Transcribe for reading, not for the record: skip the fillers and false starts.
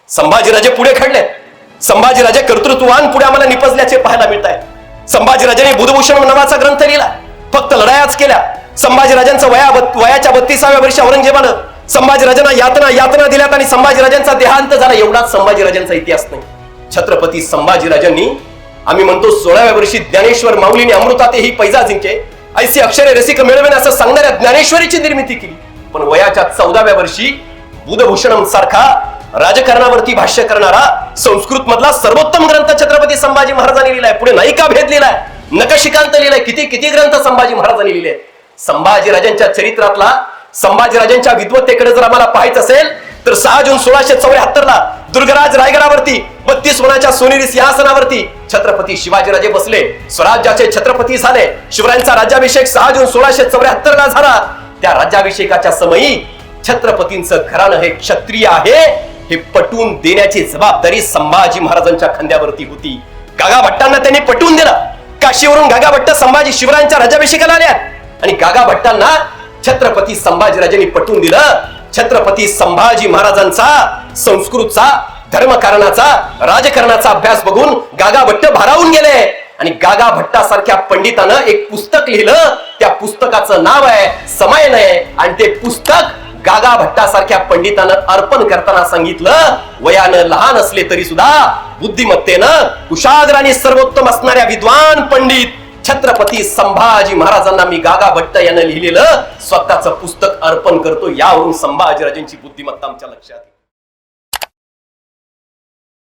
संभाजीराजे पुढे खडले, संभाजीराजे कर्तृत्ववान पुढे आम्हाला निपजल्याचे पाहायला मिळत आहे. संभाजीराजांनी बुधभूषण नावाचा ग्रंथ लिहिला, फक्त लढायाच केल्या. संभाजीराजांचं वयाच्या 32व्या वर्षी औरंगजेबानं संभाजीराजांना यातना दिल्यात आणि संभाजीराजांचा देहांत झाला. एवढाच संभाजीराजांचा इतिहास नाही. छत्रपती संभाजीराजांनी, आम्ही म्हणतो 16व्या वर्षी ज्ञानेश्वर माऊलीने अमृतात ही पैजा जिंके, ऐसी अक्षरे रसिक मिळवेन असं सांगणाऱ्या ज्ञानेश्वरीची निर्मिती केली. पण वयाच्या 14व्या वर्षी बुधभूषणम सारखा राजकारणावरती भाष्य करणारा संस्कृत मधला सर्वोत्तम ग्रंथ छत्रपती संभाजी महाराजांनी लिहिलाय. पुढे नायिका भेद लिहिलाय, नखशिकांत लिहिलाय, किती ग्रंथ संभाजी महाराजांनी लिहिले. संभाजीराजांच्या चरित्रातला, संभाजीराजांच्या विद्वत्तेकडे जर आम्हाला पाहायचं असेल तर 6 जून 1674 दुर्गराज रायगडावरती 32 मणाच्या सोनेरी सिंहासनावरती छत्रपती शिवाजीराजे बसले, स्वराज्याचे छत्रपती झाले. शिवरायांचा राज्याभिषेक 6 जून 1674 झाला. त्या राज्याभिषेकाच्या समयी छत्रपतींचं घराणं हे क्षत्रिय आहे हे पटवून देण्याची जबाबदारी संभाजी महाराजांच्या खांद्यावरती होती. गागा भट्टांना त्यांनी पटवून दिलं. काशीवरून गागा भट्ट संभाजी शिवरायांच्या राज्याभिषेकाला आल्या आणि गागा भट्टांना छत्रपती संभाजीराजांनी पटवून दिलं. छत्रपती संभाजी महाराजांचा संस्कृतचा, धर्मकारणाचा, राजकारणाचा अभ्यास बघून गागा भट्ट भारावून गेले आणि गागा भट्टासारख्या पंडितानं एक पुस्तक लिहिलं. त्या पुस्तकाचं नाव आहे समयनय आणि ते पुस्तक गागा भट्टासारख्या पंडितानं अर्पण करताना सांगितलं, वयानं लहान असले तरी सुद्धा बुद्धिमत्तेनं कुशाग्र आणि सर्वोत्तम असणाऱ्या विद्वान पंडित छत्रपती संभाजी महाराजांना मी गागा भट्ट यानं लिहिलेलं स्वतःचं पुस्तक अर्पण करतो. यावरून संभाजीराजांची बुद्धिमत्ता आमच्या लक्षात